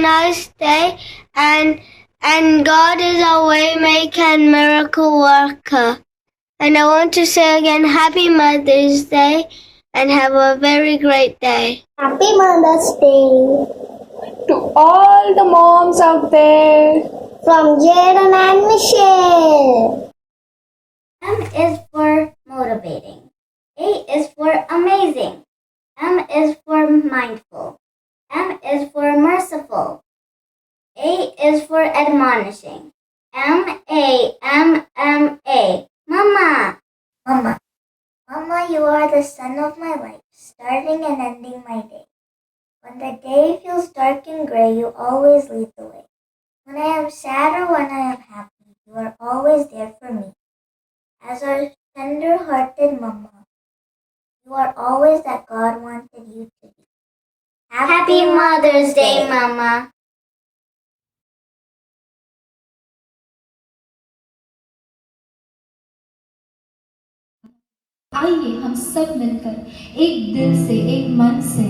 nice day, and God is our way maker and miracle worker. And I want to say again, Happy Mother's Day, and have a very great day. Happy Mother's Day To all the moms out there. from Jaden and Michelle. M is for motivating. A is for amazing. M is for mindful. M is for merciful. A is for admonishing. M-A-M-M-A. Mama. Mama. Mama, you are the sun of my life, starting and ending my day. When the day feels dark and gray, you always lead the way. When I am sad or when I am happy, you are always there for me. As our tender-hearted Mama, you are always that God wanted you to be. Happy Mother's Day, Mama. आइए हम सब मिलकर एक दिल से, एक मन से,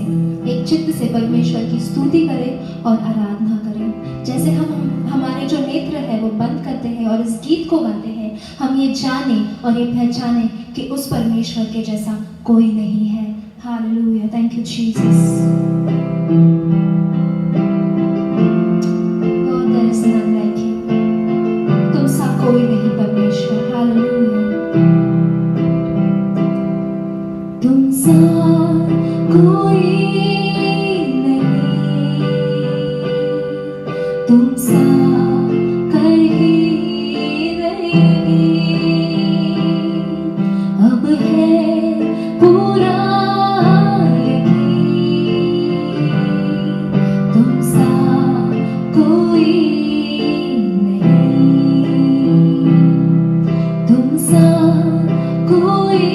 एक चित्त से परमेश्वर की स्तुति करें और आराधना करें। जैसे हम हमारे जो नेत्र है वो बंद करते हैं और इस गीत को गाते हैं, हम ये जाने और ये पहचाने कि उस परमेश्वर के जैसा कोई नहीं है। Hallelujah, thank you Jesus. God, there is none like you. तुम सा कोई नहीं परमेश्वर। हालेलुया। तुम सा कोई नहीं, तुम सा कहीं नहीं, अब है पूरा यकीन, तुम सा कोई नहीं, तुम सा कोई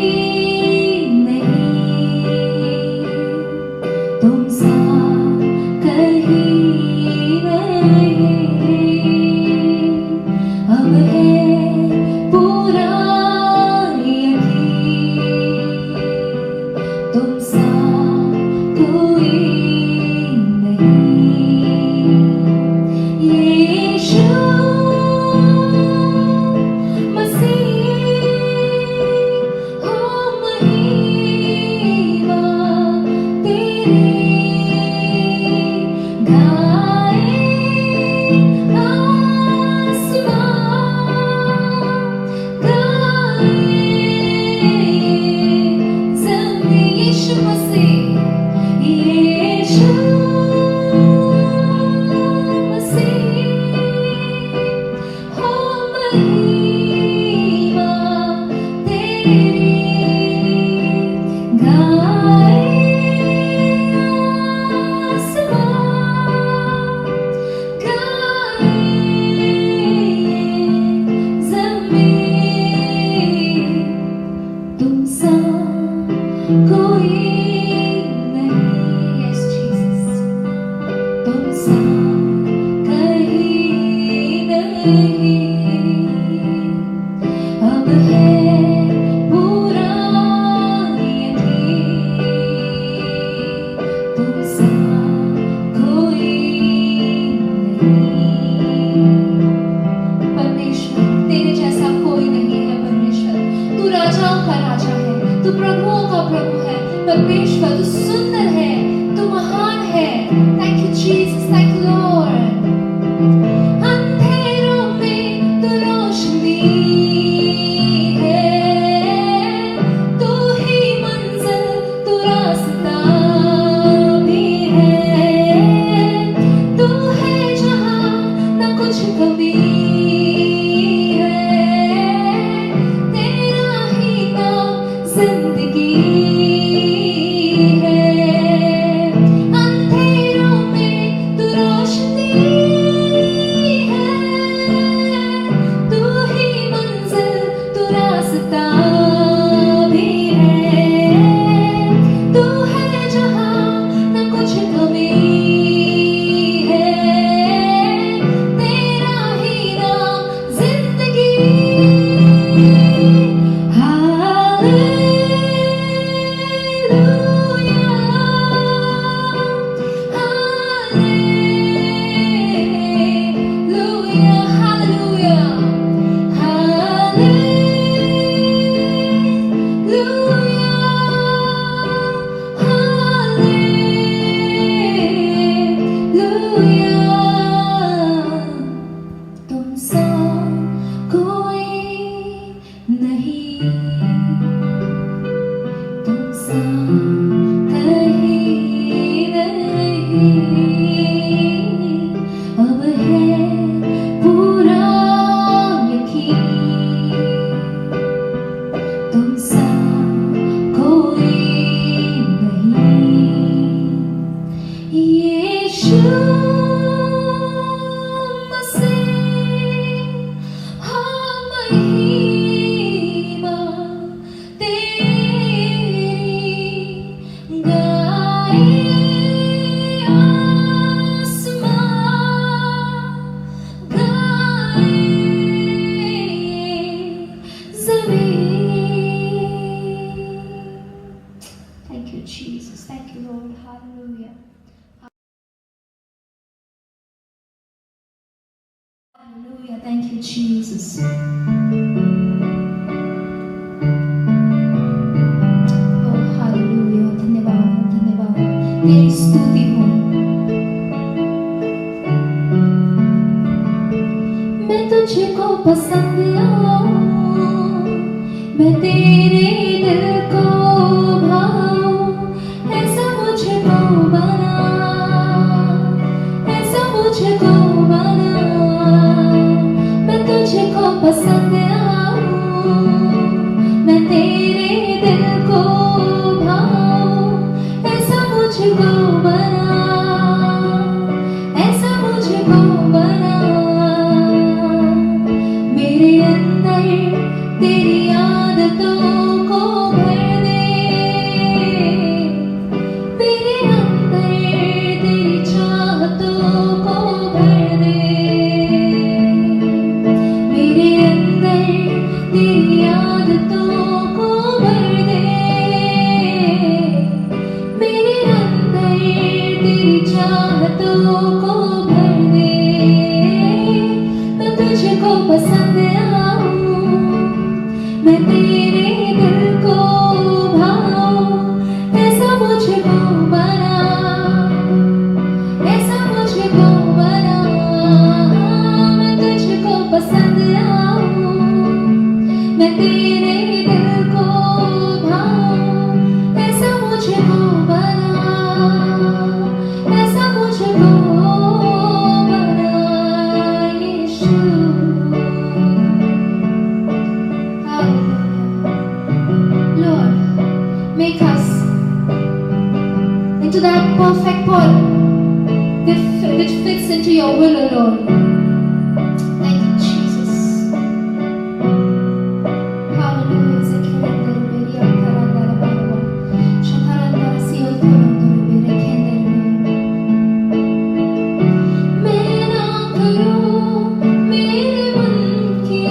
Hallelujah. Thank you, Jesus. Oh, hallelujah. धन्यवाद, धन्यवाद। तेरी स्तुति हो। मैं तुझको पसंद आऊं, मैं तेरे दिल को भाऊं, ऐसा मुझको बना, ऐसा मुझको बना। मैं तुझको पसंद आऊं, मैं तेरे दिल को भाऊं, ऐसा मुझको बना, ऐसा मुझको बना। मेरे अंदर तेरी आदतों को भर दे, मेरे अंदर तेरी चाहतों को भर दे, मेरे अंदर तेरी आदतों को भर दे, मेरे अंदर तेरी चाहतों को भर दे। मैं तुझको पसंद आऊं, मैं तेरे दिल को भाऊं, ऐसा मुझको बना, ऐसा मुझको बना। मैं तुझको पसंद आऊं, मैं तेरे दिल को भाऊं, ऐसा मुझको बना, ऐसा मुझको बना। यीशु। Lord, make us into that perfect pot which fits into your will, O Lord. Thank you, Jesus. Hallelujah. Zekielendere yakarandara baraba. Shakarandara siyotorondore berekendere. मैं ना करूं मेरे मन की,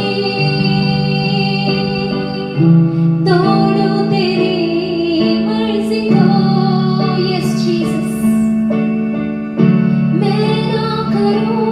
दौड़ूं तेरी मर्जी को। Yes, Jesus. मैं ना करूं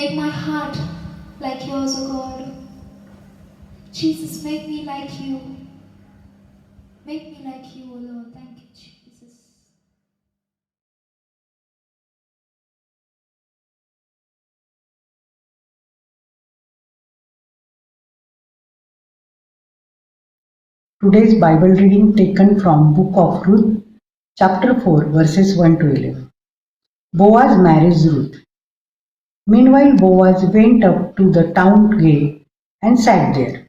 make my heart like yours, O God. Jesus, make me like you. Make me like you, O Lord. Thank you, Jesus. Today's Bible reading taken from Book of Ruth, chapter 4, verses 1 to 11. Boaz marries Ruth. Meanwhile, Boaz went up to the town gate and sat there.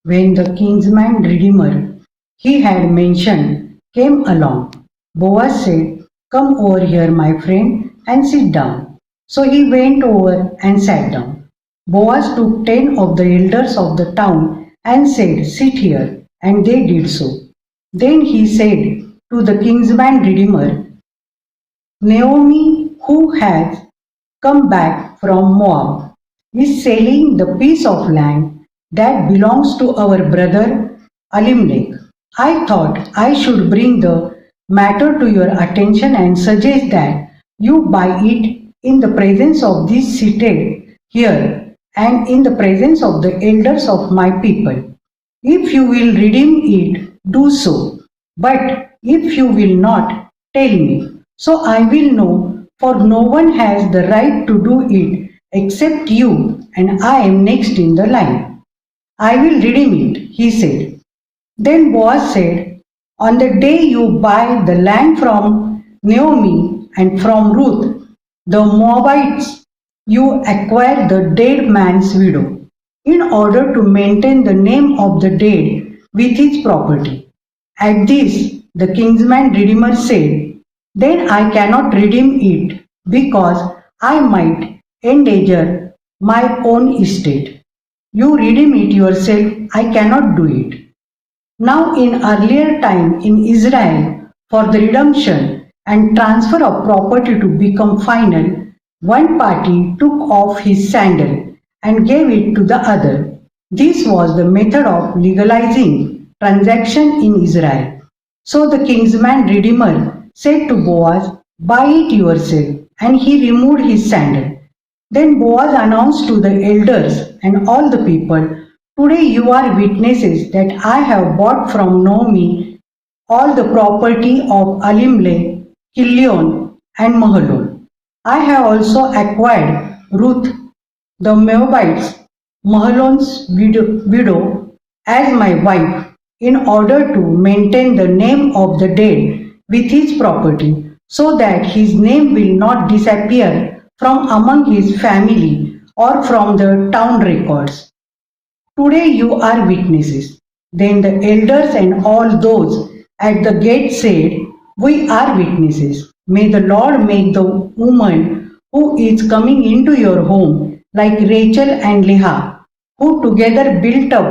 When the kinsman redeemer he had mentioned came along, Boaz said, "Come over here, my friend, and sit down." So he went over and sat down. Boaz took 10 of the elders of the town and said, "Sit here," and they did so. Then he said to the kinsman redeemer, "Naomi, who has come back from Moab, is selling the piece of land that belongs to our brother Elimelech. I thought I should bring the matter to your attention and suggest that you buy it in the presence of these seated here and in the presence of the elders of my people. If you will redeem it, do so. But if you will not, tell me, so I will know, for no one has the right to do it except you, and I am next in the line." "I will redeem it," he said. Then Boaz said, "On the day you buy the land from Naomi and from Ruth, the Moabites, you acquire the dead man's widow, in order to maintain the name of the dead with his property." At this, the kinsman redeemer said, "Then I cannot redeem it, because I might endanger my own estate. You redeem it yourself, I cannot do it." Now in earlier time in Israel, for the redemption and transfer of property to become final, one party took off his sandal and gave it to the other. This was the method of legalizing transaction in Israel. So the kinsman redeemer said to Boaz, "Buy it yourself," and he removed his sandal. Then Boaz announced to the elders and all the people, "Today you are witnesses that I have bought from Naomi all the property of Elimelech, Kilion, and Mahlon. I have also acquired Ruth the Moabites, Mahlon's widow, as my wife, in order to maintain the name of the dead with his property, so that his name will not disappear from among his family or from the town records. Today you are witnesses." Then the elders and all those at the gate said, "We are witnesses. May the Lord make the woman who is coming into your home like Rachel and Leah, who together built up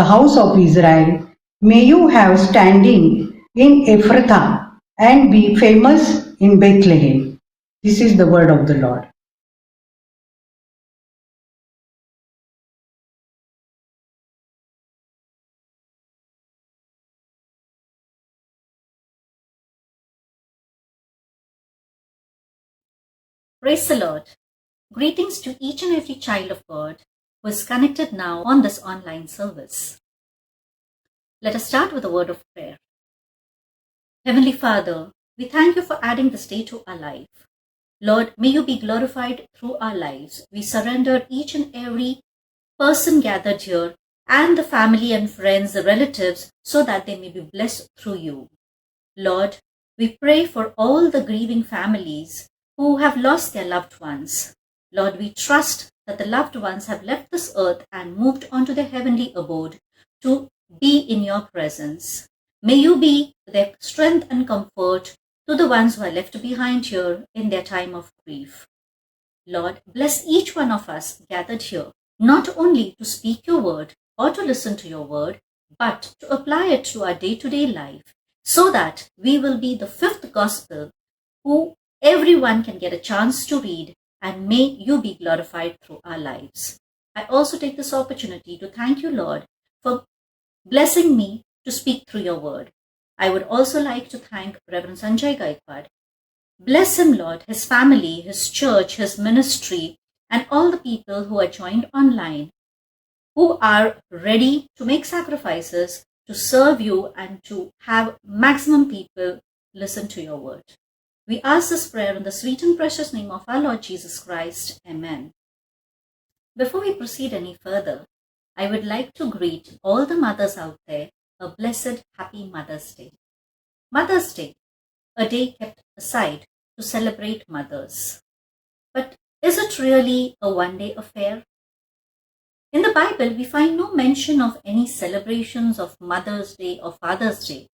the house of Israel. May you have standing in Ephrathah and be famous in Bethlehem." This is the word of the Lord. Praise the Lord. Greetings to each and every child of God who is connected now on this online service. Let us start with a word of prayer. Heavenly Father, we thank you for adding this day to our life. Lord, may you be glorified through our lives. We surrender each and every person gathered here and the family and friends, the relatives, so that they may be blessed through you. Lord, we pray for all the grieving families who have lost their loved ones. Lord, we trust that the loved ones have left this earth and moved on to their heavenly abode to be in your presence. May you be their strength and comfort to the ones who are left behind here in their time of grief. Lord, bless each one of us gathered here, not only to speak your word or to listen to your word, but to apply it to our day-to-day life, so that we will be the fifth gospel who everyone can get a chance to read, and may you be glorified through our lives. I also take this opportunity to thank you, Lord, for blessing me to speak through your word. I would also like to thank Reverend Sanjay Gaikwad. Bless him, Lord, his family, his church, his ministry, and all the people who are joined online, who are ready to make sacrifices to serve you and to have maximum people listen to your word. We ask this prayer in the sweet and precious name of our Lord Jesus Christ. Amen. Before we proceed any further, I would like to greet all the mothers out there a blessed, happy Mother's Day. Mother's Day, a day kept aside to celebrate mothers. But is it really a one-day affair? In the Bible, we find no mention of any celebrations of Mother's Day or Father's Day.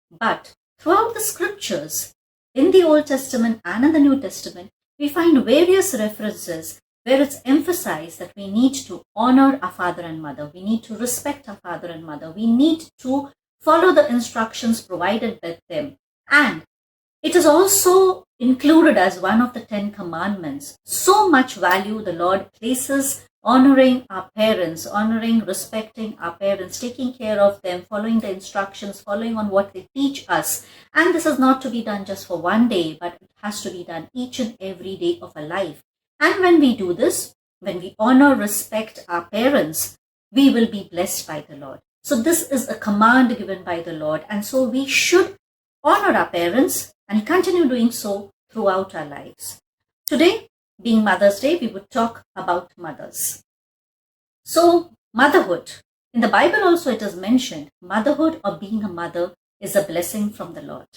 But throughout the scriptures, in the Old Testament and in the New Testament, we find various references where it's emphasized that we need to honor our father and mother. We need to respect our father and mother. We need to follow the instructions provided by them. And it is also included as one of the 10 commandments. So much value the Lord places honoring our parents, honoring, respecting our parents, taking care of them, following the instructions, following on what they teach us. And this is not to be done just for one day, but it has to be done each and every day of our life. And when we do this, when we honor, respect our parents, we will be blessed by the Lord. So this is a command given by the Lord. And so we should honor our parents and continue doing so throughout our lives. Today, being Mother's Day, we would talk about mothers. So, motherhood. In the Bible also it is mentioned, motherhood or being a mother is a blessing from the Lord.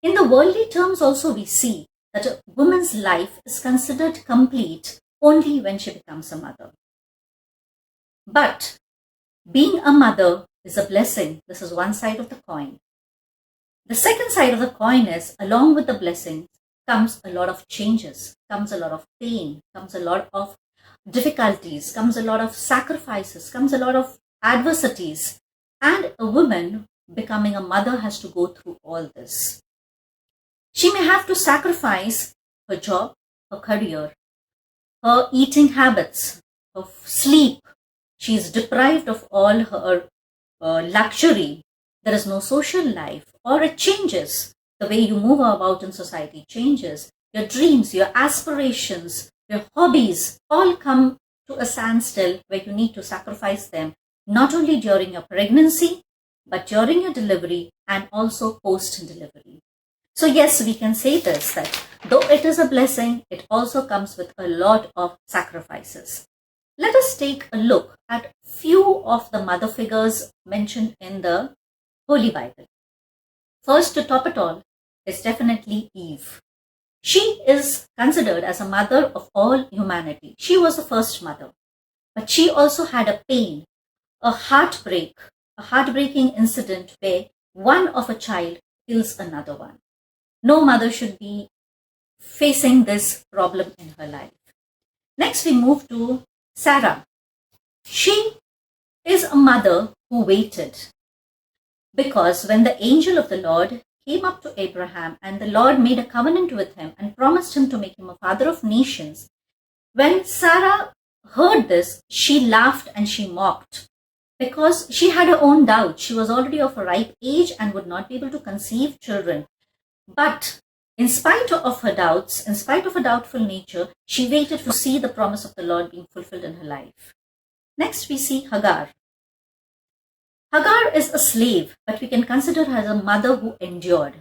In the worldly terms also we see that a woman's life is considered complete only when she becomes a mother. But being a mother is a blessing. This is one side of the coin. The second side of the coin is, along with the blessings comes a lot of changes, comes a lot of pain, comes a lot of difficulties, comes a lot of sacrifices, comes a lot of adversities. And a woman becoming a mother has to go through all this. She may have to sacrifice her job, her career, her eating habits, her sleep. She is deprived of all her luxury. There is no social life, or it changes. The way you move about in society changes. Your dreams, your aspirations, your hobbies all come to a standstill where you need to sacrifice them, not only during your pregnancy, but during your delivery and also post-delivery. So yes, we can say this, that though it is a blessing, it also comes with a lot of sacrifices. Let us take a look at few of the mother figures mentioned in the Holy Bible. First, to top it all, is definitely Eve. She is considered as a mother of all humanity. She was the first mother. But she also had a pain, a heartbreak, a heartbreaking incident where one of a child kills another one. No mother should be facing this problem in her life. Next, we move to Sarah. She is a mother who waited, because when the angel of the Lord came up to Abraham and the Lord made a covenant with him and promised him to make him a father of nations, when Sarah heard this, she laughed and she mocked, because she had her own doubts. She was already of a ripe age and would not be able to conceive children. But in spite of her doubts, in spite of her doubtful nature, she waited to see the promise of the Lord being fulfilled in her life. Next, we see Hagar. Hagar is a slave, but we can consider her as a mother who endured.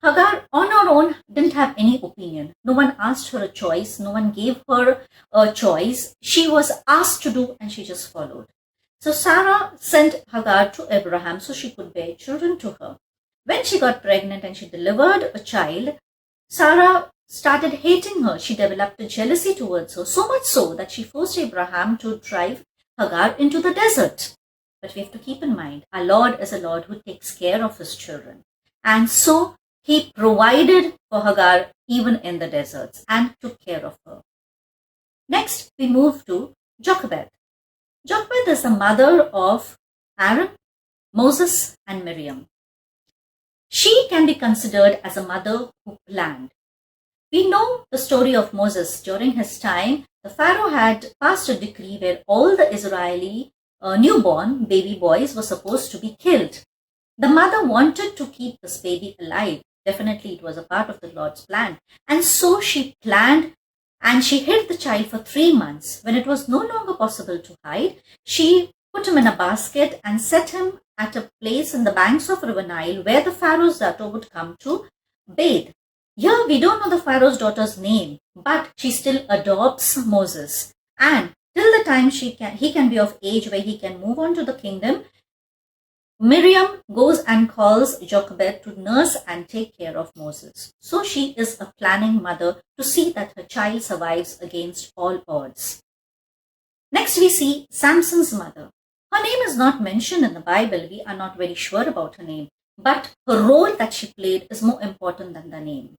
Hagar, on her own, didn't have any opinion. No one asked her a choice. No one gave her a choice. She was asked to do and she just followed. So Sarah sent Hagar to Abraham so she could bear children to her. When she got pregnant and she delivered a child, Sarah started hating her. She developed a jealousy towards her, so much so that she forced Abraham to drive Hagar into the desert. But we have to keep in mind, our Lord is a Lord who takes care of his children. And so he provided for Hagar even in the deserts and took care of her. Next, we move to Jochebed. Jochebed is the mother of Aaron, Moses, and Miriam. She can be considered as a mother who planned. We know the story of Moses. During his time, the Pharaoh had passed a decree where all the Israeli newborn baby boys were supposed to be killed. The mother wanted to keep this baby alive. Definitely it was a part of the Lord's plan. And so she planned and she hid the child for 3 months. When it was no longer possible to hide, she put him in a basket and set him at a place in the banks of River Nile where the Pharaoh's daughter would come to bathe. Here we don't know the Pharaoh's daughter's name, but she still adopts Moses. And till the time he can be of age where he can move on to the kingdom, Miriam goes and calls Jochebed to nurse and take care of Moses. So she is a planning mother to see that her child survives against all odds. Next we see Samson's mother. Her name is not mentioned in the Bible. We are not very sure about her name, but her role that she played is more important than the name.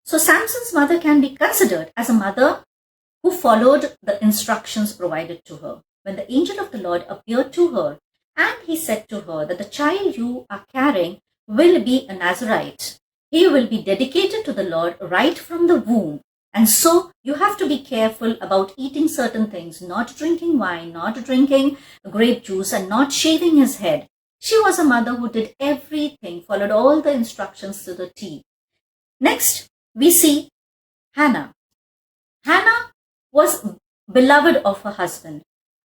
So Samson's mother can be considered as a mother who followed the instructions provided to her. When the angel of the Lord appeared to her, and he said to her that the child you are carrying will be a Nazarite. He will be dedicated to the Lord right from the womb. And so you have to be careful about eating certain things, not drinking wine, not drinking grape juice, and not shaving his head. She was a mother who did everything, followed all the instructions to the T. Next, we see Hannah. Hannah was beloved of her husband.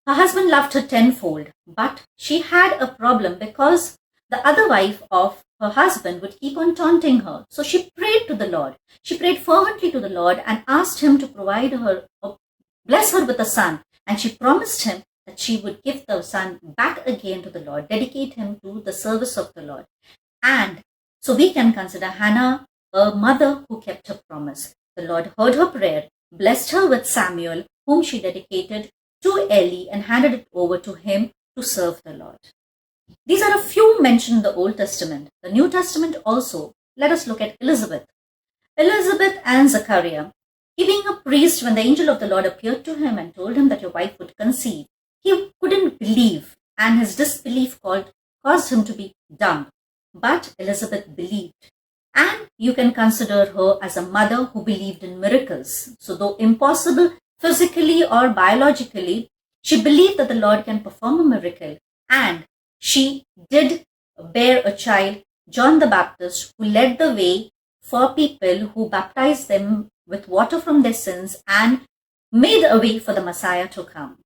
Her husband loved her tenfold, but she had a problem because the other wife of her husband would keep on taunting her. So she prayed to the Lord. She prayed fervently to the Lord and asked him to provide her, bless her with a son. And she promised him that she would give the son back again to the Lord, dedicate him to the service of the Lord. And so we can consider Hannah a mother who kept her promise. The Lord heard her prayer, blessed her with Samuel, whom she dedicated to Eli and handed it over to him to serve the Lord. These are a few mentioned in the Old Testament. The New Testament also. Let us look at Elizabeth. Elizabeth and Zechariah. He being a priest, when the angel of the Lord appeared to him and told him that your wife would conceive, he couldn't believe, and his disbelief caused him to be dumb. But Elizabeth believed. And you can consider her as a mother who believed in miracles. So though impossible physically or biologically, she believed that the Lord can perform a miracle. And she did bear a child, John the Baptist, who led the way for people, who baptized them with water from their sins and made a way for the Messiah to come.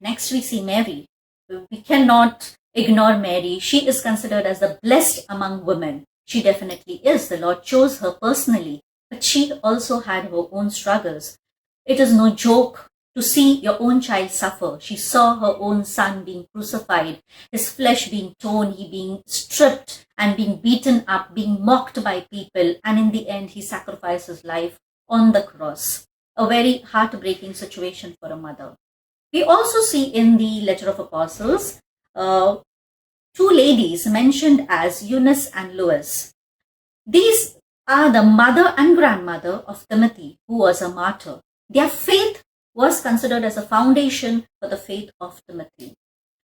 Next we see Mary. We cannot ignore Mary. She is considered as the blessed among women. She definitely is. The Lord chose her personally, but she also had her own struggles. It is no joke to see your own child suffer. She saw her own son being crucified, his flesh being torn, he being stripped and being beaten up, being mocked by people, and in the end he sacrificed his life on the cross. A very heartbreaking situation for a mother. We also see in the Letter of Apostles, two ladies mentioned as Eunice and Lois. These are the mother and grandmother of Timothy, who was a martyr. Their faith was considered as a foundation for the faith of Timothy.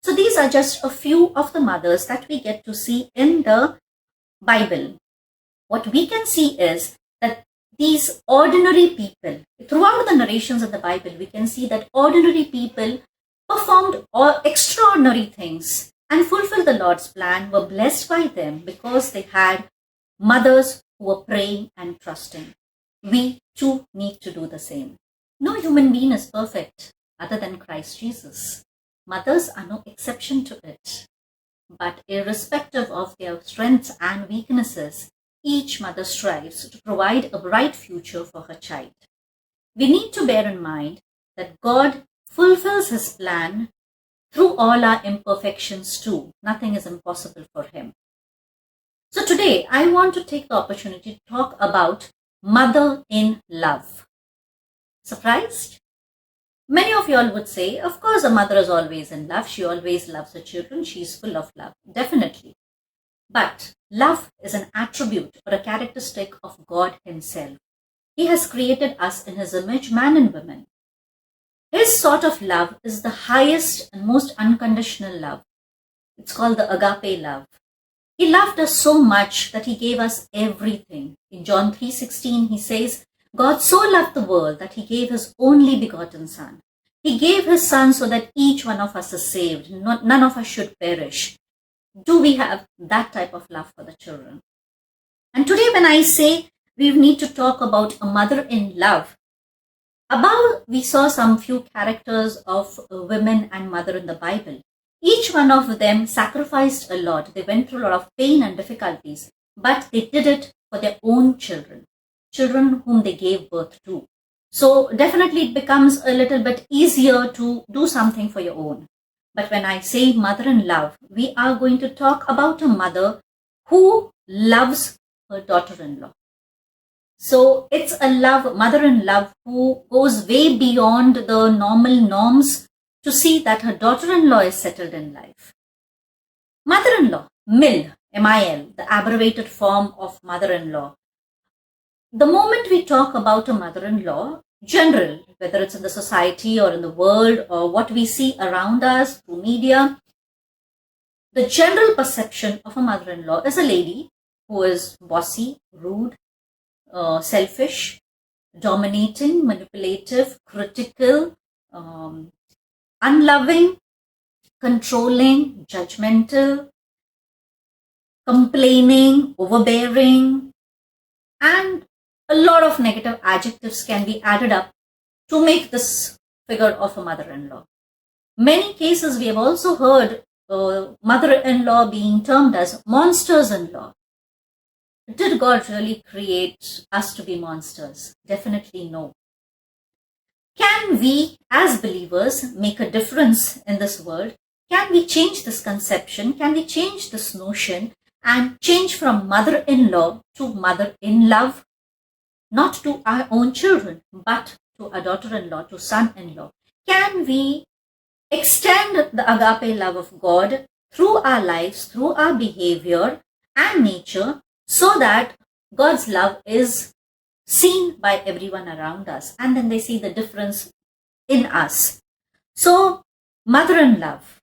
So these are just a few of the mothers that we get to see in the Bible. What we can see is that these ordinary people, throughout the narrations of the Bible, we can see that ordinary people performed extraordinary things and fulfilled the Lord's plan, were blessed by them because they had mothers who were praying and trusting. We too need to do the same. No human being is perfect other than Christ Jesus. Mothers are no exception to it. But irrespective of their strengths and weaknesses, each mother strives to provide a bright future for her child. We need to bear in mind that God fulfills his plan through all our imperfections too. Nothing is impossible for him. So today, I want to take the opportunity to talk about mother in love. Surprised? Many of you all would say, of course, a mother is always in love. She always loves her children. She is full of love. Definitely. But love is an attribute or a characteristic of God himself. He has created us in his image, man and woman. His sort of love is the highest and most unconditional love. It's called the agape love. He loved us so much that he gave us everything. In John 3:16, he says, God so loved the world that he gave his only begotten son. He gave his son so that each one of us is saved. None of us should perish. Do we have that type of love for the children? And today when I say we need to talk about a mother in love, Above, we saw some few characters of women and mother in the Bible. Each one of them sacrificed a lot. They went through a lot of pain and difficulties, but they did it for their own children whom they gave birth to. So definitely it becomes a little bit easier to do something for your own. But when I say mother in love, we are going to talk about a mother who loves her daughter-in-law. So it's a mother-in-love who goes way beyond the normal norms to see that her daughter-in-law is settled in life. Mother-in-law, Mil, M-I-L, the abbreviated form of mother-in-law. The moment we talk about a mother-in-law, general, whether it's in the society or in the world or what we see around us through media, the general perception of a mother-in-law is a lady who is bossy, rude, selfish, dominating, manipulative, critical, unloving, controlling, judgmental, complaining, overbearing, and a lot of negative adjectives can be added up to make this figure of a mother-in-law. Many cases we have also heard mother-in-law being termed as monsters-in-law. Did God really create us to be monsters? Definitely no. Can we as believers make a difference in this world? Can we change this conception? Can we change this notion and change from mother-in-law to mother-in-love? Not to our own children, but to our daughter-in-law, to son-in-law. Can we extend the agape love of God through our lives, through our behavior and nature, so that God's love is seen by everyone around us, and then they see the difference in us. So, mother-in-love.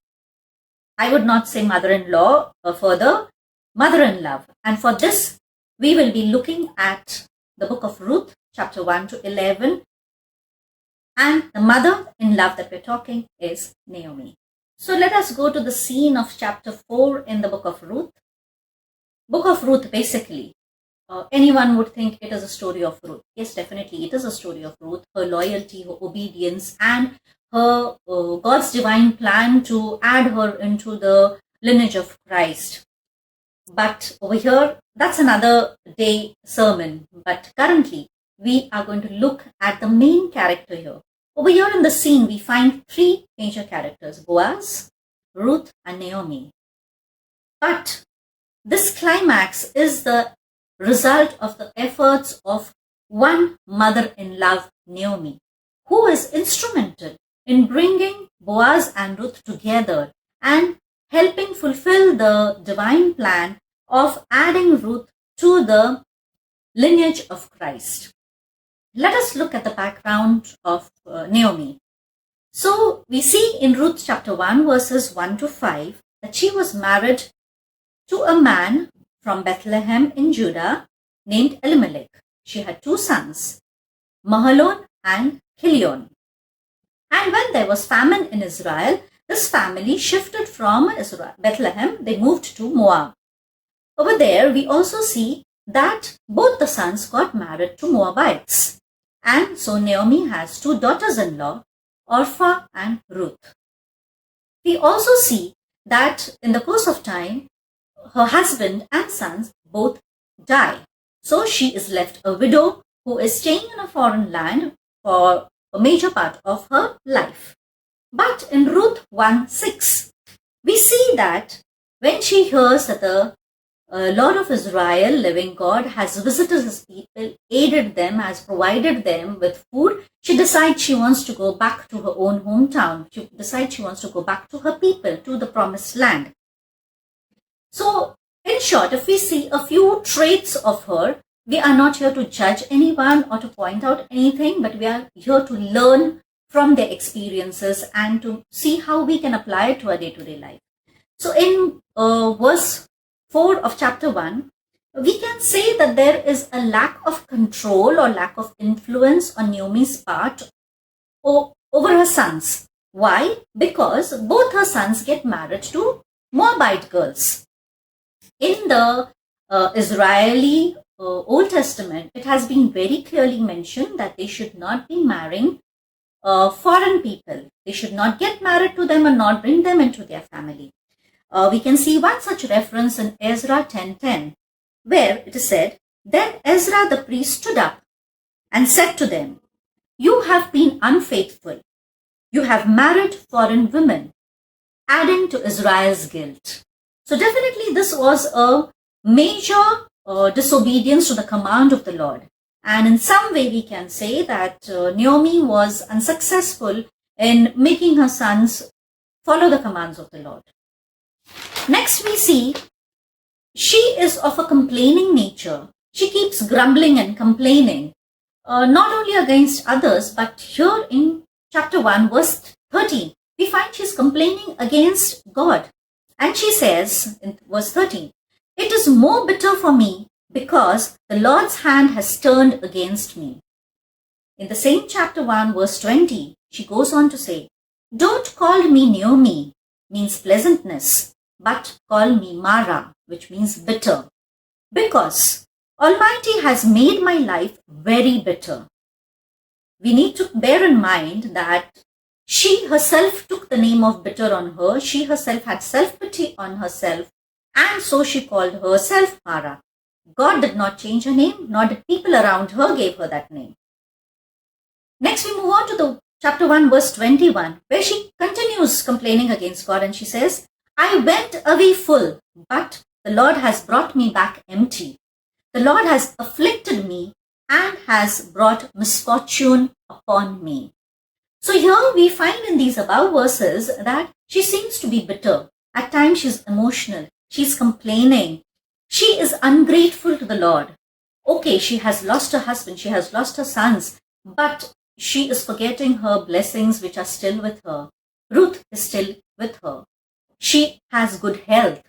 I would not say mother-in-law further, mother-in-love. And for this, we will be looking at the book of Ruth, chapter 1 to 11. And the mother-in-love that we're talking is Naomi. So let us go to the scene of chapter 4 in the book of Ruth. Book of Ruth, basically, anyone would think it is a story of Ruth. Yes, definitely, it is a story of Ruth, her loyalty, her obedience, and her God's divine plan to add her into the lineage of Christ. But over here, that's another day sermon. But currently, we are going to look at the main character here. Over here in the scene, we find three major characters, Boaz, Ruth, and Naomi. But this climax is the result of the efforts of one mother-in-love, Naomi, who is instrumental in bringing Boaz and Ruth together and helping fulfill the divine plan of adding Ruth to the lineage of Christ. Let us look at the background of Naomi. So we see in Ruth chapter 1 verses 1 to 5 that she was married to a man from Bethlehem in Judah named Elimelech. She had two sons, Mahlon and Chilion. And when there was famine in Israel, this family shifted from Bethlehem, they moved to Moab. Over there, we also see that both the sons got married to Moabites. And so Naomi has two daughters-in-law, Orpah and Ruth. We also see that in the course of time, her husband and sons both die. So she is left a widow who is staying in a foreign land for a major part of her life. But in Ruth 1:6, we see that when she hears that the Lord of Israel, living God, has visited his people, aided them, has provided them with food, she decides she wants to go back to her own hometown. She decides she wants to go back to her people, to the promised land. So, in short, if we see a few traits of her, we are not here to judge anyone or to point out anything, but we are here to learn from their experiences and to see how we can apply it to our day-to-day life. So, in verse 4 of chapter 1, we can say that there is a lack of control or lack of influence on Naomi's part over her sons. Why? Because both her sons get married to Moabite girls. In the Israeli Old Testament, it has been very clearly mentioned that they should not be marrying foreign people. They should not get married to them and not bring them into their family. We can see one such reference in Ezra 10:10, where it is said, "Then Ezra the priest stood up and said to them, 'You have been unfaithful. You have married foreign women, adding to Israel's guilt.'" So definitely this was a major disobedience to the command of the Lord. And in some way we can say that Naomi was unsuccessful in making her sons follow the commands of the Lord. Next we see she is of a complaining nature. She keeps grumbling and complaining, not only against others, but here in chapter 1 verse 13, we find she's complaining against God. And she says in verse 13, "It is more bitter for me because the Lord's hand has turned against me." In the same chapter 1 verse 20, she goes on to say, "Don't call me Naomi," means pleasantness, "but call me Mara," which means bitter, because Almighty has made my life very bitter. We need to bear in mind that she herself took the name of bitter on her. She herself had self-pity on herself, and so she called herself Mara. God did not change her name, nor did people around her gave her that name. Next we move on to the chapter 1 verse 21, where she continues complaining against God, and she says, "I went away full, but the Lord has brought me back empty. The Lord has afflicted me and has brought misfortune upon me." So here we find in these above verses that she seems to be bitter. At times she's emotional. She's complaining. She is ungrateful to the Lord. Okay, she has lost her husband. She has lost her sons. But she is forgetting her blessings which are still with her. Ruth is still with her. She has good health.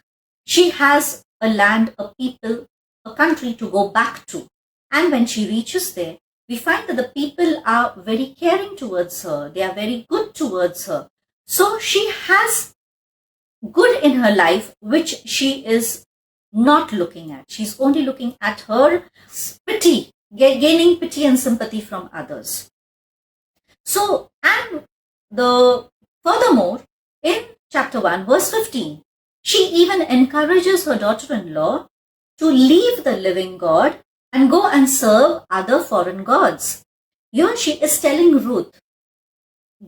She has a land, a people, a country to go back to. And when she reaches there, we find that the people are very caring towards her. They are very good towards her. So she has good in her life, which she is not looking at. She's only looking at her pity, gaining pity and sympathy from others. So, and furthermore, in chapter 1, verse 15, she even encourages her daughter-in-law to leave the living God and go and serve other foreign gods. Here she is telling Ruth,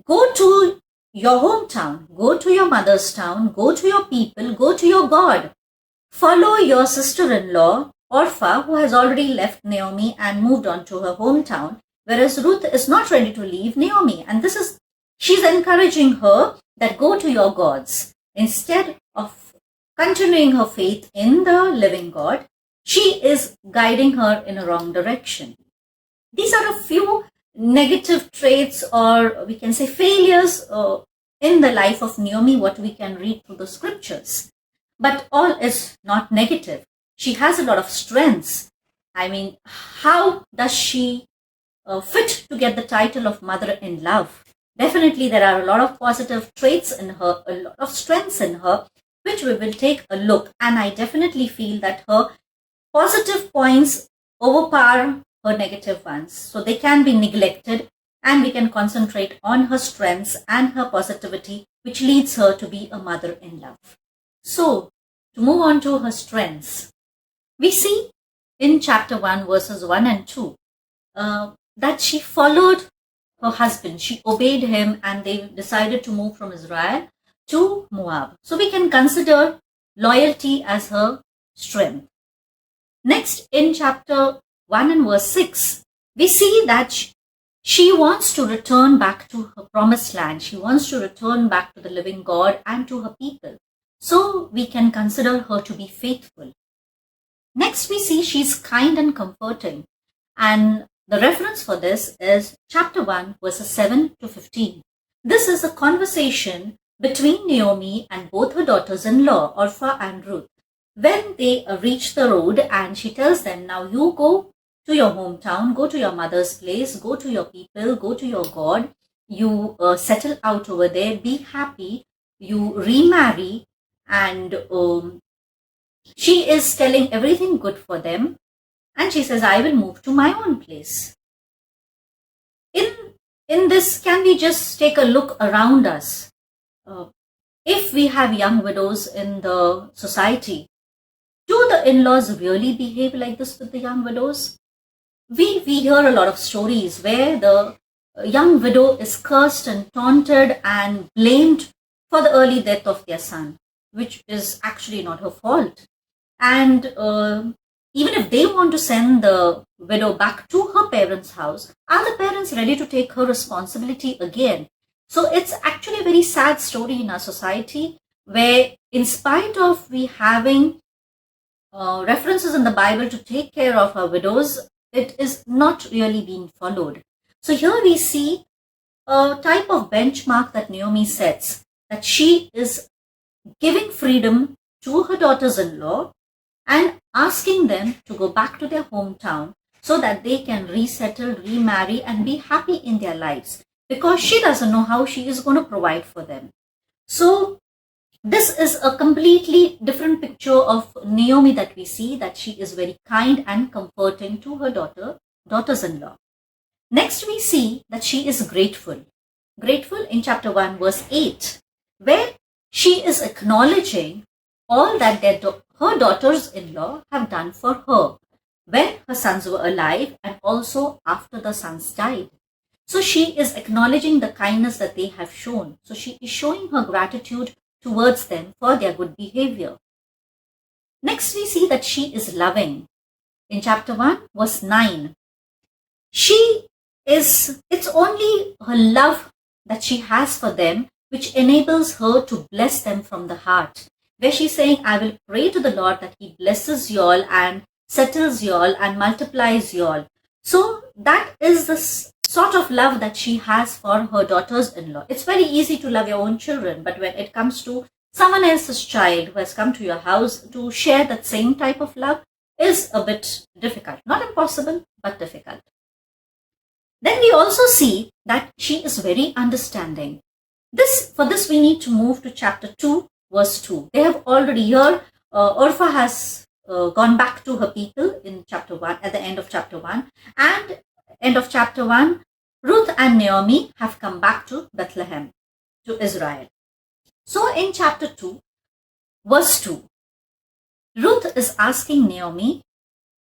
go to your hometown, go to your mother's town, go to your people, go to your God. Follow your sister-in-law, Orpha, who has already left Naomi and moved on to her hometown, whereas Ruth is not ready to leave Naomi. And she's encouraging her that go to your gods. Instead of continuing her faith in the living God, she is guiding her in a wrong direction. These are a few negative traits, or we can say failures in the life of Naomi, what we can read through the scriptures. But all is not negative. She has a lot of strengths. I mean, how does she fit to get the title of mother-in-love? Definitely there are a lot of positive traits in her, a lot of strengths in her, which we will take a look. And I definitely feel that her positive points overpower her negative ones. So they can be neglected and we can concentrate on her strengths and her positivity, which leads her to be a mother-in-love. So to move on to her strengths, we see in chapter 1 verses 1 and 2 that she followed her husband. She obeyed him and they decided to move from Israel to Moab. So we can consider loyalty as her strength. Next, in chapter 1 and verse 6, we see that she wants to return back to her promised land. She wants to return back to the living God and to her people. So we can consider her to be faithful. Next, we see she's kind and comforting. And the reference for this is chapter 1, verses 7 to 15. This is a conversation between Naomi and both her daughters-in-law, Orpha and Ruth. When they reach the road and she tells them, now you go to your hometown, go to your mother's place, go to your people, go to your God, you settle out over there, be happy, you remarry, and she is telling everything good for them. and she says, I will move to my own place. In this, can we just take a look around us? If we have young widows in the society, do the in-laws really behave like this with the young widows? We hear a lot of stories where the young widow is cursed and taunted and blamed for the early death of their son, which is actually not her fault. And even if they want to send the widow back to her parents' house, are the parents ready to take her responsibility again? So it's actually a very sad story in our society where, in spite of we having references in the Bible to take care of our widows, it is not really being followed. So here we see a type of benchmark that Naomi sets, that she is giving freedom to her daughters-in-law and asking them to go back to their hometown so that they can resettle, remarry, and be happy in their lives, because she doesn't know how she is going to provide for them. So this is a completely different picture of Naomi that we see, that she is very kind and comforting to her daughters-in-law. Next, we see that she is grateful. Grateful in chapter 1, verse 8, where she is acknowledging all that her daughters-in-law have done for her when her sons were alive and also after the sons died. So she is acknowledging the kindness that they have shown. So she is showing her gratitude towards them for their good behavior. Next, we see that she is loving. In chapter 1, verse 9, it's only her love that she has for them which enables her to bless them from the heart, where she's saying, I will pray to the Lord that he blesses you all and settles you all and multiplies you all. So that is the sort of love that she has for her daughters-in-law. It's very easy to love your own children, but when it comes to someone else's child who has come to your house, to share that same type of love is a bit difficult. Not impossible, but difficult. Then we also see that she is very understanding. For this we need to move to chapter 2, verse 2. They have already here, Orpha has gone back to her people in chapter 1, at the end of chapter 1. And end of chapter 1, Ruth and Naomi have come back to Bethlehem, to Israel. So in chapter 2, verse 2, Ruth is asking Naomi,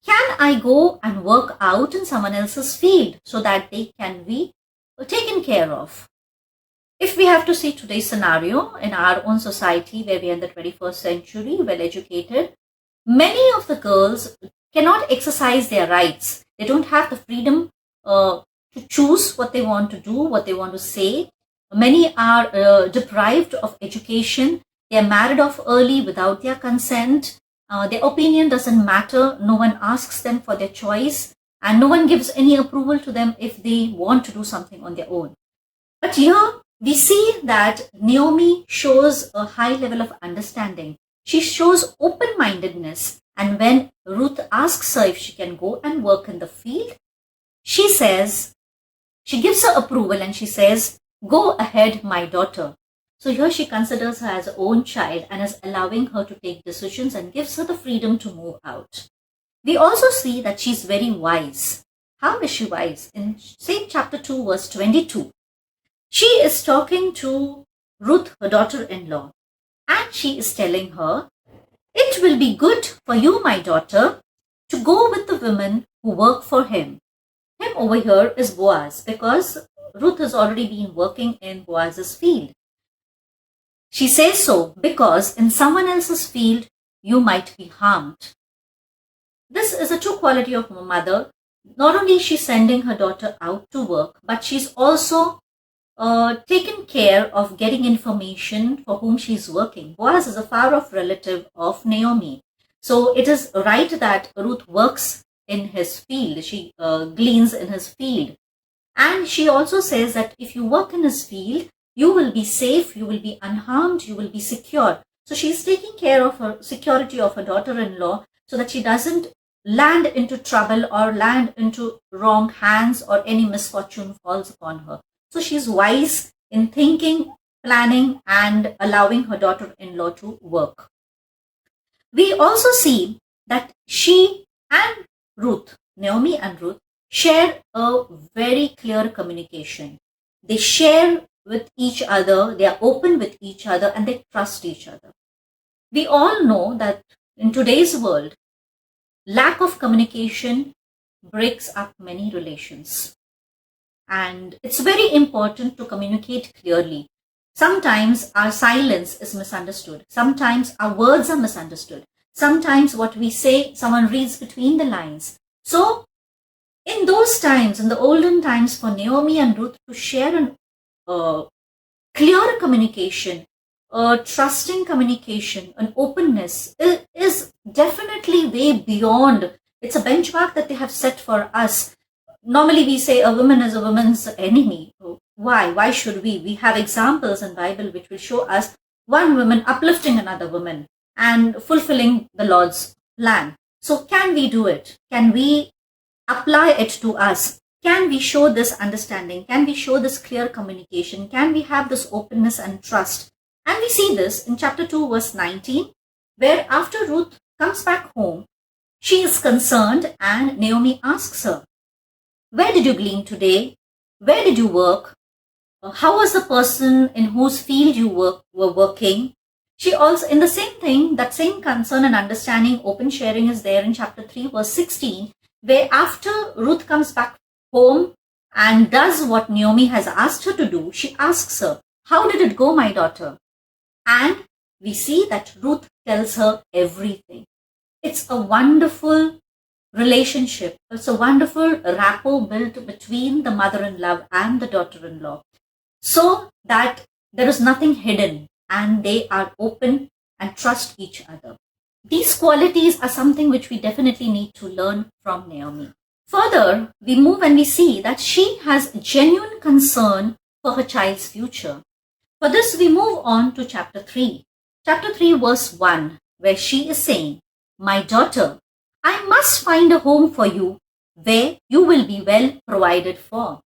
can I go and work out in someone else's field so that they can be taken care of? If we have to see today's scenario in our own society where we are in the 21st century, well educated, many of the girls cannot exercise their rights. They don't have the freedom to choose what they want to do, what they want to say. Many are deprived of education. They are married off early without their consent. Their opinion doesn't matter. No one asks them for their choice, and no one gives any approval to them if they want to do something on their own. But here we see that Naomi shows a high level of understanding. She shows open-mindedness, and when Ruth asks her if she can go and work in the field, she gives her approval and she says, go ahead, my daughter. So here she considers her as her own child and is allowing her to take decisions and gives her the freedom to move out. We also see that she's very wise. How is she wise? In same chapter 2, verse 22, she is talking to Ruth, her daughter-in-law, and she is telling her, it will be good for you, my daughter, to go with the women who work for him. Him over here is Boaz, because Ruth has already been working in Boaz's field. She says so because in someone else's field, you might be harmed. This is a true quality of a mother. Not only is she sending her daughter out to work, but she's also taken care of getting information for whom she's working. Boaz is a far-off relative of Naomi. So it is right that Ruth works in his field. She gleans in his field. And she also says that if you work in his field, you will be safe, you will be unharmed, you will be secure. So she's taking care of her security of her daughter-in-law so that she doesn't land into trouble or land into wrong hands or any misfortune falls upon her. So she's wise in thinking, planning, and allowing her daughter-in-law to work. We also see that she and Ruth, Naomi and Ruth, share a very clear communication. They share with each other, they are open with each other, and they trust each other. We all know that in today's world, lack of communication breaks up many relations. And it's very important to communicate clearly. Sometimes our silence is misunderstood. Sometimes our words are misunderstood. Sometimes what we say, someone reads between the lines. So, in those times, in the olden times, for Naomi and Ruth to share an clear communication, trusting communication, an openness is definitely way beyond. It's a benchmark that they have set for us. Normally we say a woman is a woman's enemy. Why? Why should we? We have examples in Bible which will show us one woman uplifting another woman and fulfilling the Lord's plan. So can we do it? Can we apply it to us? Can we show this understanding? Can we show this clear communication? Can we have this openness and trust? And we see this in chapter 2 verse 19, where after Ruth comes back home, she is concerned and Naomi asks her, where did you glean today? Where did you work? How was the person in whose field you were working? She also, in the same thing, that same concern and understanding, open sharing is there in chapter 3 verse 16, where after Ruth comes back home and does what Naomi has asked her to do, she asks her, how did it go, my daughter? And we see that Ruth tells her everything. It's a wonderful relationship. It's a wonderful rapport built between the mother-in-law and the daughter-in-law, so that there is nothing hidden and they are open and trust each other. These qualities are something which we definitely need to learn from Naomi. Further, we move and we see that she has genuine concern for her child's future. For this, we move on to chapter 3. Chapter 3 verse 1, where she is saying, my daughter, I must find a home for you where you will be well provided for.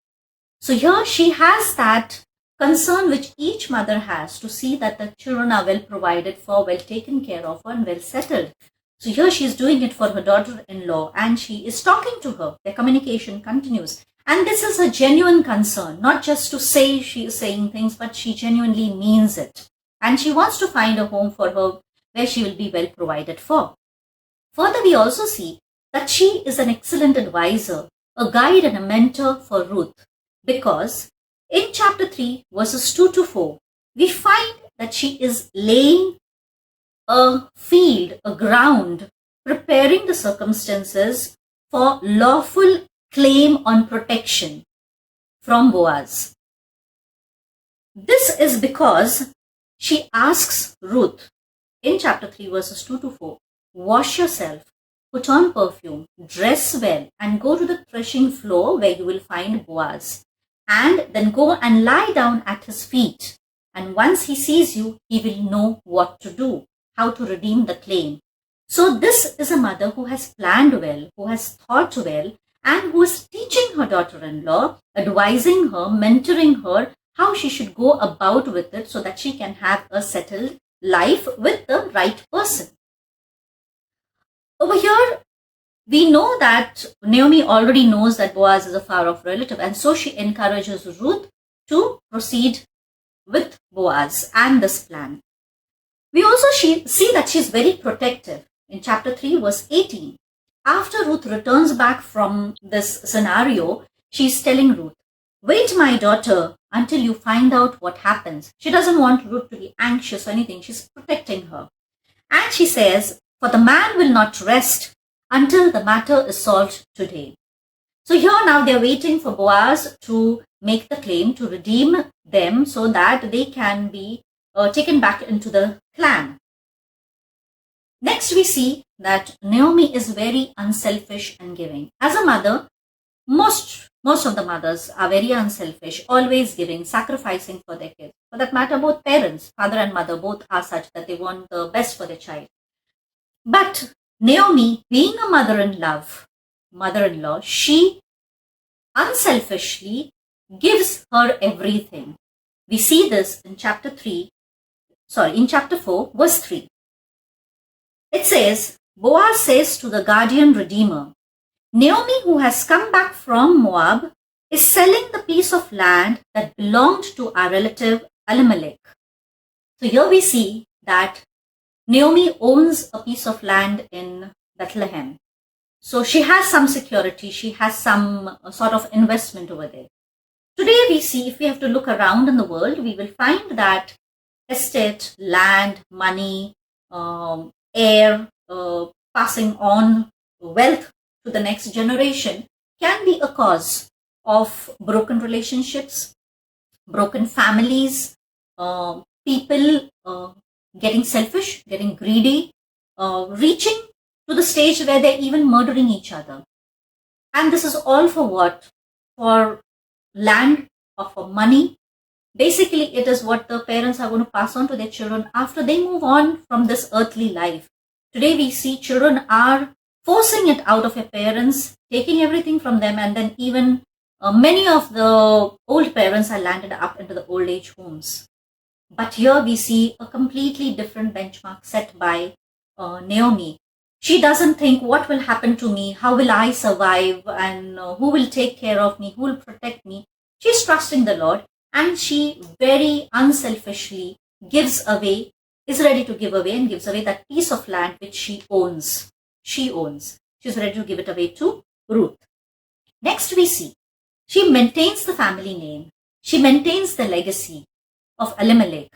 So here she has that concern which each mother has to see that the children are well provided for, well taken care of, and well settled. So here she is doing it for her daughter-in-law and she is talking to her. Their communication continues. And this is a genuine concern, not just to say she is saying things, but she genuinely means it. And she wants to find a home for her where she will be well provided for. Further, we also see that she is an excellent advisor, a guide and a mentor for Ruth, because in chapter 3, verses 2 to 4, we find that she is laying a field, a ground, preparing the circumstances for lawful claim on protection from Boaz. This is because she asks Ruth in chapter 3, verses 2 to 4, wash yourself, put on perfume, dress well, and go to the threshing floor where you will find Boaz. And then go and lie down at his feet. And once he sees you, he will know what to do, how to redeem the claim. So this is a mother who has planned well, who has thought well, and who is teaching her daughter-in-law, advising her, mentoring her, how she should go about with it so that she can have a settled life with the right person. Over here, we know that Naomi already knows that Boaz is a far-off relative, and so she encourages Ruth to proceed with Boaz and this plan. We also see that she is very protective. In chapter 3, verse 18, after Ruth returns back from this scenario, she is telling Ruth, wait, my daughter, until you find out what happens. She doesn't want Ruth to be anxious or anything. She's protecting her. And she says, for the man will not rest until the matter is solved today. So here now they're waiting for Boaz to make the claim, to redeem them so that they can be taken back into the clan. Next we see that Naomi is very unselfish and giving. As a mother, most of the mothers are very unselfish, always giving, sacrificing for their kids. For that matter, both parents, father and mother, both are such that they want the best for their child. But Naomi, being a mother-in-law, she unselfishly gives her everything. We see this in chapter 4, verse 3. It says, Boaz says to the guardian redeemer, Naomi, who has come back from Moab, is selling the piece of land that belonged to our relative Elimelech. So here we see that Naomi owns a piece of land in Bethlehem. So she has some security, she has some sort of investment over there. Today we see, if we have to look around in the world, we will find that estate, land, money, heir, passing on wealth to the next generation can be a cause of broken relationships, broken families, people getting selfish, getting greedy, reaching to the stage where they're even murdering each other. And this is all for what? For land or for money. Basically, it is what the parents are going to pass on to their children after they move on from this earthly life. Today we see children are forcing it out of their parents, taking everything from them, and then even many of the old parents are landed up into the old age homes. But here we see a completely different benchmark set by Naomi. She doesn't think, what will happen to me? How will I survive? And who will take care of me? Who will protect me? She's trusting the Lord, and she very unselfishly gives away, is ready to give away and gives away that piece of land which she owns. She's ready to give it away to Ruth. Next we see, she maintains the family name. She maintains the legacy of Elimelech.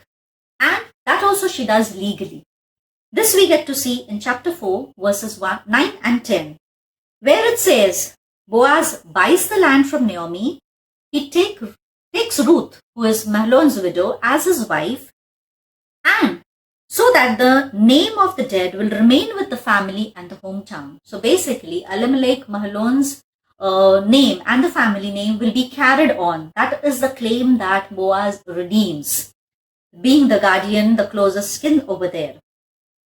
And that also she does legally. This we get to see in chapter 4, verses 9 and 10, where it says, Boaz buys the land from Naomi. He takes Ruth, who is Mahlon's widow, as his wife, and so that the name of the dead will remain with the family and the hometown. So basically, Elimelech, Mahlon's name and the family name will be carried on. That is the claim that Boaz redeems, being the guardian, the closest kin over there.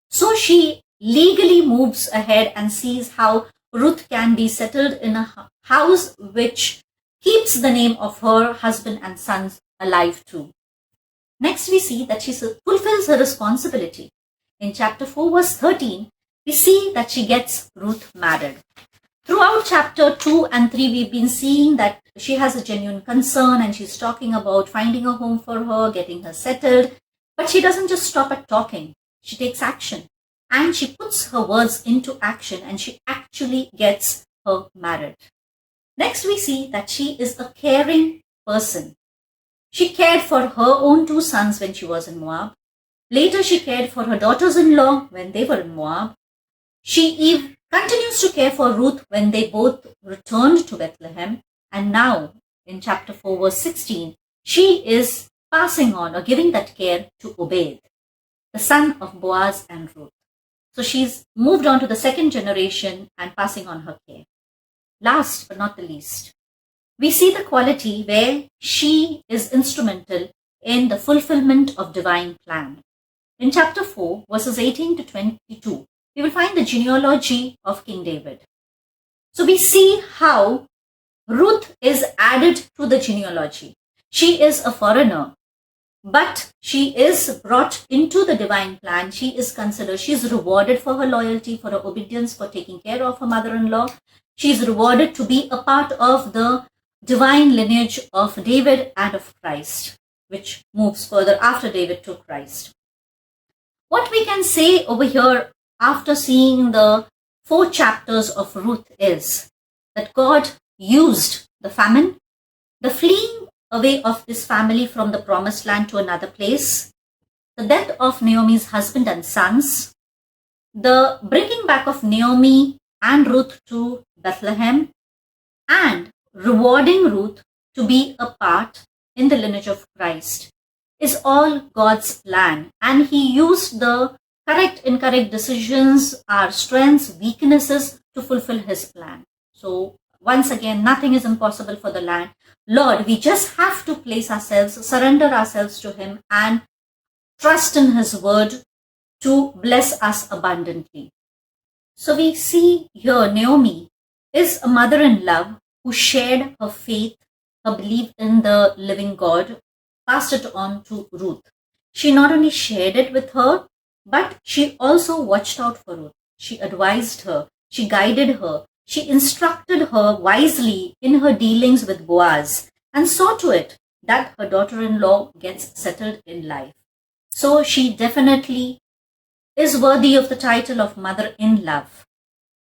So she legally moves ahead and sees how Ruth can be settled in a house which keeps the name of her husband and sons alive too. Next we see that she fulfills her responsibility. In chapter 4 verse 13, we see that she gets Ruth married. Throughout chapter 2 and 3, we've been seeing that she has a genuine concern and she's talking about finding a home for her, getting her settled. But she doesn't just stop at talking. She takes action. And she puts her words into action, and she actually gets her married. Next we see that she is a caring person. She cared for her own 2 sons when she was in Moab. Later she cared for her daughters-in-law when they were in Moab. She continues to care for Ruth when they both returned to Bethlehem. And now in chapter 4 verse 16, she is passing on or giving that care to Obed, the son of Boaz and Ruth. So she's moved on to the second generation and passing on her care. Last but not the least, we see the quality where she is instrumental in the fulfillment of divine plan. In chapter 4, verses 18 to 22, we will find the genealogy of King David. So we see how Ruth is added to the genealogy. She is a foreigner, but she is brought into the divine plan. She is rewarded for her loyalty, for her obedience, for taking care of her mother-in-law. She is rewarded to be a part of the divine lineage of David and of Christ, which moves further after David to Christ. What we can say over here after seeing the 4 chapters of Ruth is that God used the famine, the fleeing away of this family from the promised land to another place, the death of Naomi's husband and sons, the bringing back of Naomi and Ruth to Bethlehem, and rewarding Ruth to be a part in the lineage of Christ is all God's plan. And he used the correct, incorrect decisions, our strengths, weaknesses to fulfill his plan. So once again, nothing is impossible for the land. Lord, we just have to place ourselves, surrender ourselves to him and trust in his word to bless us abundantly. So we see here Naomi is a mother in love who shared her faith, her belief in the living God, passed it on to Ruth. She not only shared it with her, but she also watched out for Ruth. She advised her, she guided her, She instructed her wisely in her dealings with Boaz and saw to it that her daughter-in-law gets settled in life. So she definitely is worthy of the title of mother-in-love.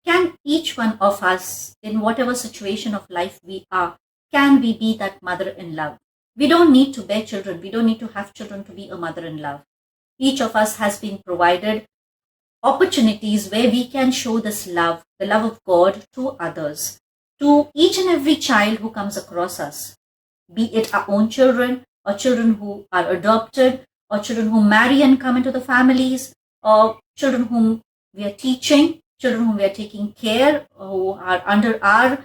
Can each one of us, in whatever situation of life we are, can we be that mother-in-love? We don't need to bear children. We don't need to have children to be a mother-in-love. Each of us has been provided opportunities where we can show this love, the love of God to others, to each and every child who comes across us, be it our own children or children who are adopted or children who marry and come into the families or children whom we are teaching, children whom we are taking care, who are under our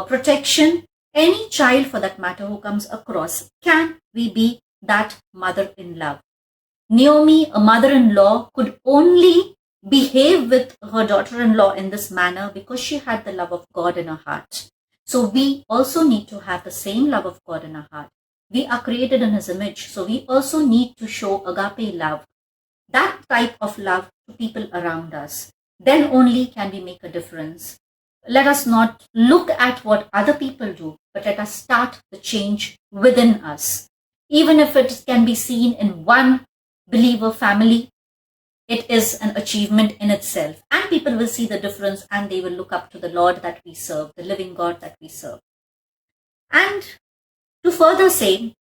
protection, any child for that matter who comes across, can we be that mother-in-love? Naomi, a mother-in-law, could only behave with her daughter-in-law in this manner because she had the love of God in her heart. So we also need to have the same love of God in our heart. We are created in His image, so we also need to show agape love, that type of love to people around us. Then only can we make a difference. Let us not look at what other people do, but let us start the change within us. Even if it can be seen in one believer family, it is an achievement in itself. And people will see the difference and they will look up to the Lord that we serve, the living God that we serve. And to further say,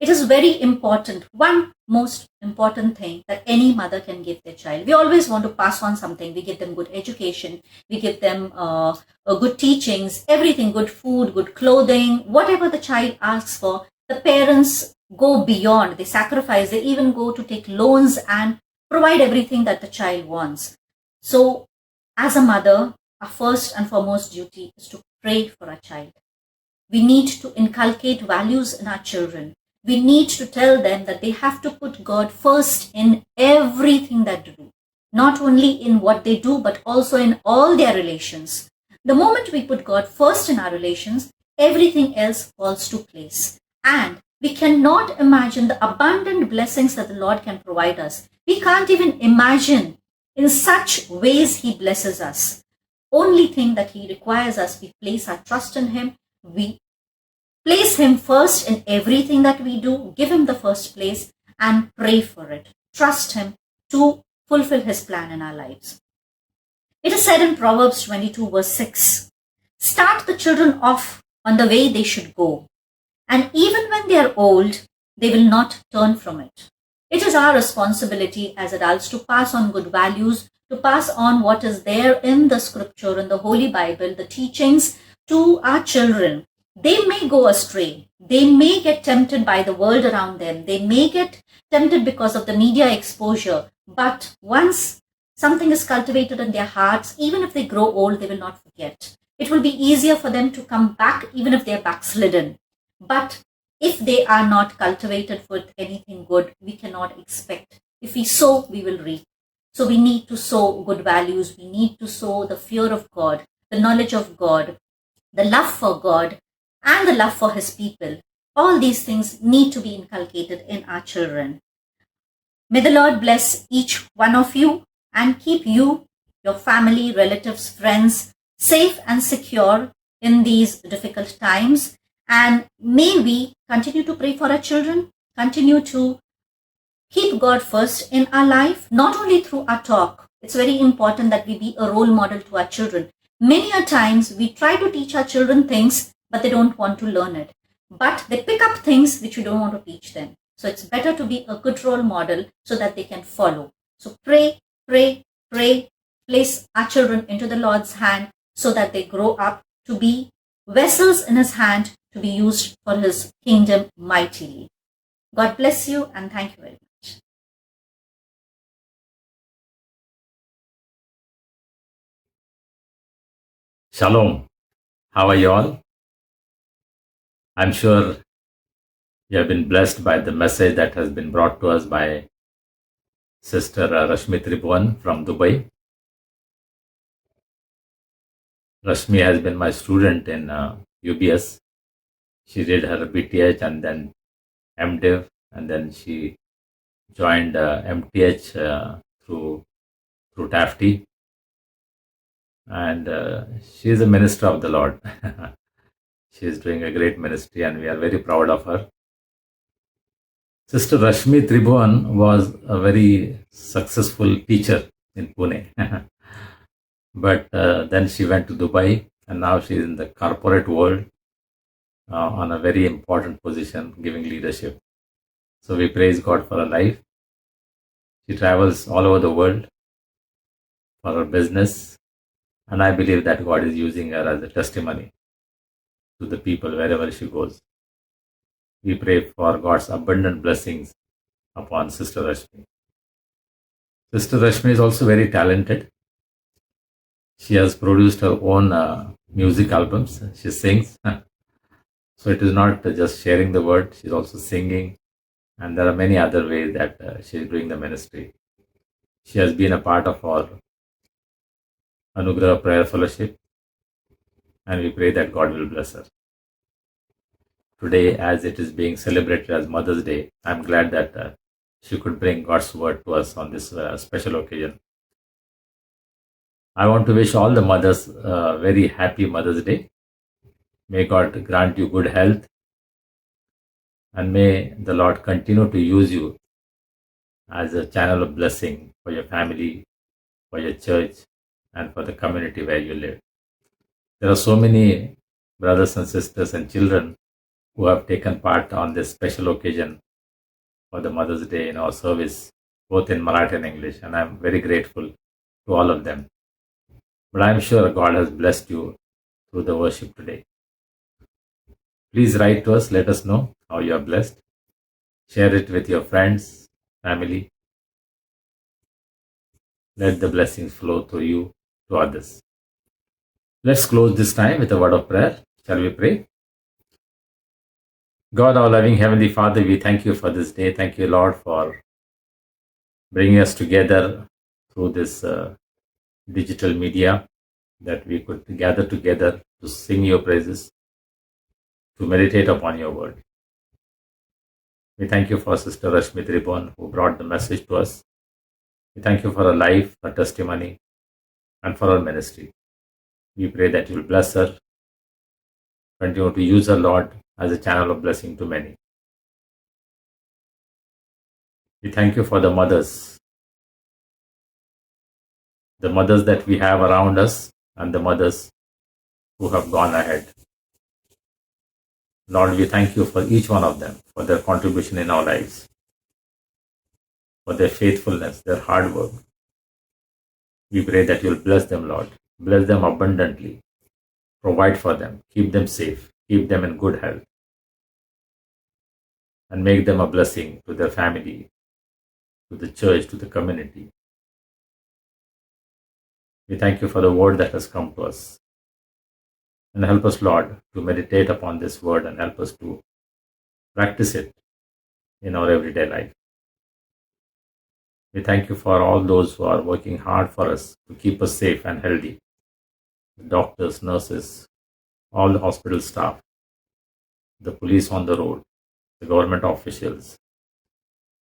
it is very important, one most important thing that any mother can give their child. We always want to pass on something. We give them good education. We give them good teachings, everything, good food, good clothing, whatever the child asks for. The parents go beyond. They sacrifice. They even go to take loans and provide everything that the child wants. So as a mother, our first and foremost duty is to pray for our child. We need to inculcate values in our children. We need to tell them that they have to put God first in everything that they do. Not only in what they do, but also in all their relations. The moment we put God first in our relations, everything else falls to place. And we cannot imagine the abundant blessings that the Lord can provide us. We can't even imagine in such ways He blesses us. Only thing that He requires us, we place our trust in Him. We place Him first in everything that we do. Give Him the first place and pray for it. Trust Him to fulfill His plan in our lives. It is said in Proverbs 22 verse 6, start the children off on the way they should go. And even when they are old, they will not turn from it. It is our responsibility as adults to pass on good values, to pass on what is there in the scripture, in the Holy Bible, the teachings to our children. They may go astray. They may get tempted by the world around them. They may get tempted because of the media exposure. But once something is cultivated in their hearts, even if they grow old, they will not forget. It will be easier for them to come back even if they are backslidden. But if they are not cultivated with anything good, we cannot expect. If we sow, we will reap. So we need to sow good values. We need to sow the fear of God, the knowledge of God, the love for God, and the love for His people. All these things need to be inculcated in our children. May the Lord bless each one of you and keep you, your family, relatives, friends safe and secure in these difficult times. And may we continue to pray for our children, continue to keep God first in our life, not only through our talk. It's very important that we be a role model to our children. Many a times we try to teach our children things, but they don't want to learn it. But they pick up things which we don't want to teach them. So it's better to be a good role model so that they can follow. So pray, pray, pray, place our children into the Lord's hand so that they grow up to be vessels in His hand to be used for His kingdom mightily. God bless you and thank you very much. Shalom. How are you all? I'm sure you have been blessed by the message that has been brought to us by Sister Rashmi Tribhuwan from Dubai. Rashmi has been my student in UBS. She did her BTH and then MDiv, and then she joined MTH through TAFT. and she is a minister of the Lord. She is doing a great ministry, and we are very proud of her. Sister Rashmi Tribhuvan was a very successful teacher in Pune. But then she went to Dubai, and now she is in the corporate world on a very important position, giving leadership. So we praise God for her life. She travels all over the world for her business, and I believe that God is using her as a testimony to the people wherever she goes. We pray for God's abundant blessings upon Sister Rashmi. Sister Rashmi is also very talented. She has produced her own music albums. She sings. So it is not just sharing the word, she's also singing. And there are many other ways that she is doing the ministry. She has been a part of our Anugrah Prayer Fellowship, and we pray that God will bless her. Today, as it is being celebrated as Mother's Day, I'm glad that she could bring God's word to us on this special occasion. I want to wish all the mothers a very happy Mother's Day. May God grant you good health, and may the Lord continue to use you as a channel of blessing for your family, for your church, and for the community where you live. There are so many brothers and sisters and children who have taken part on this special occasion for the Mother's Day in our service, both in Marathi and English, and I'm very grateful to all of them. But I'm sure God has blessed you through the worship today. Please write to us, let us know how you are blessed. Share it with your friends, family. Let the blessings flow through you to others. Let's close this time with a word of prayer. Shall we pray? God, our loving Heavenly Father, we thank you for this day. Thank you, Lord, for bringing us together through this digital media, that we could gather together to sing your praises, to meditate upon your word. We thank you for Sister Rashmi Tribhuvan, who brought the message to us. We thank you for her life, her testimony, and for her ministry. We pray that you will bless her, continue to use her, Lord, as a channel of blessing to many. We thank you for the mothers that we have around us, and the mothers who have gone ahead. Lord, we thank you for each one of them, for their contribution in our lives, for their faithfulness, their hard work. We pray that you will bless them, Lord. Bless them abundantly. Provide for them. Keep them safe. Keep them in good health. And make them a blessing to their family, to the church, to the community. We thank you for the word that has come to us. And help us, Lord, to meditate upon this word and help us to practice it in our everyday life. We thank you for all those who are working hard for us to keep us safe and healthy. The doctors, nurses, all the hospital staff, the police on the road, the government officials,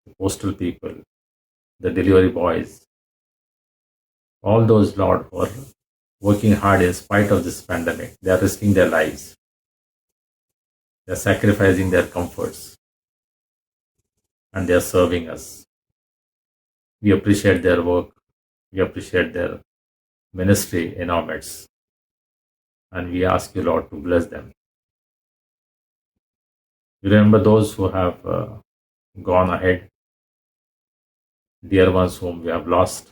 the postal people, the delivery boys, all those, Lord, who are working hard in spite of this pandemic. They are risking their lives. They are sacrificing their comforts, and they are serving us. We appreciate their work. We appreciate their ministry in our midst. And we ask you, Lord, to bless them. We remember those who have gone ahead, dear ones whom we have lost.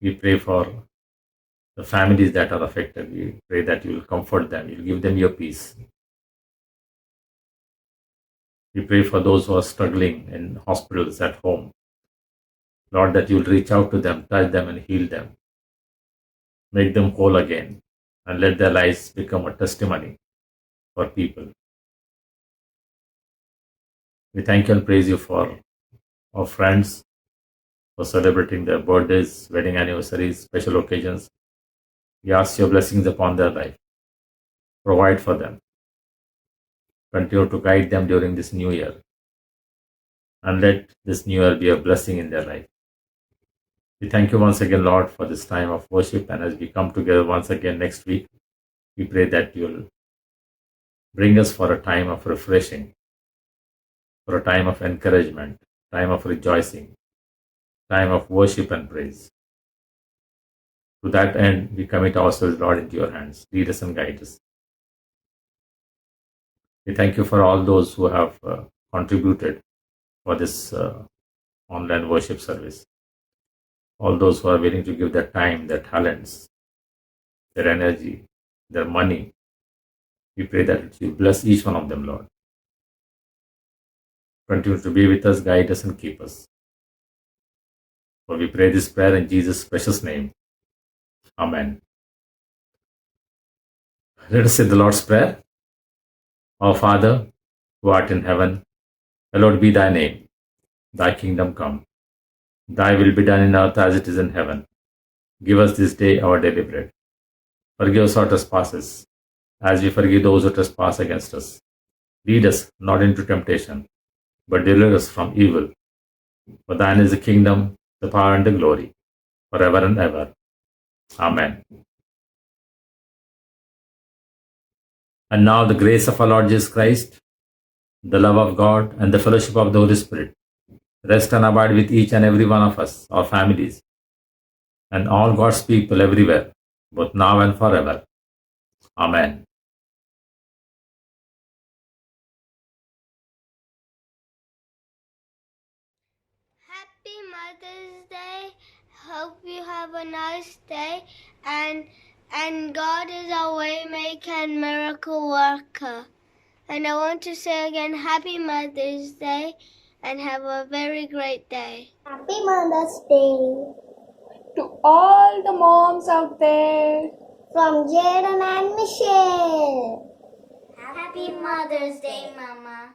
We pray for the families that are affected. We pray that you will comfort them. You will give them your peace. We pray for those who are struggling in hospitals, at home. Lord, that you will reach out to them, touch them, and heal them. Make them whole again, and let their lives become a testimony for people. We thank you and praise you for our friends, for celebrating their birthdays, wedding anniversaries, special occasions. We ask your blessings upon their life. Provide for them. Continue to guide them during this new year. And let this new year be a blessing in their life. We thank you once again, Lord, for this time of worship. And as we come together once again next week, we pray that you'll bring us for a time of refreshing, for a time of encouragement, time of rejoicing, time of worship and praise. To that end, we commit ourselves, Lord, into your hands. Lead us and guide us. We thank you for all those who have contributed for this online worship service. All those who are willing to give their time, their talents, their energy, their money. We pray that you bless each one of them, Lord. Continue to be with us, guide us, and keep us. For we pray this prayer in Jesus' precious name. Amen. Let us say the Lord's Prayer. Our Father, who art in heaven, hallowed be thy name. Thy kingdom come. Thy will be done in earth as it is in heaven. Give us this day our daily bread. Forgive us our trespasses, as we forgive those who trespass against us. Lead us not into temptation, but deliver us from evil. For thine is the kingdom, the power, and the glory, forever and ever. Amen. And now the grace of our Lord Jesus Christ, the love of God, and the fellowship of the Holy Spirit rest and abide with each and every one of us, our families, and all God's people everywhere, both now and forever. Amen. Happy Mother's Day. Hope you have a nice day. And God is our way maker and miracle worker. And I want to say again, Happy Mother's Day and have a very great day. Happy Mother's Day. To all the moms out there. From Jaden and Michelle. Happy Mother's Day, Mama.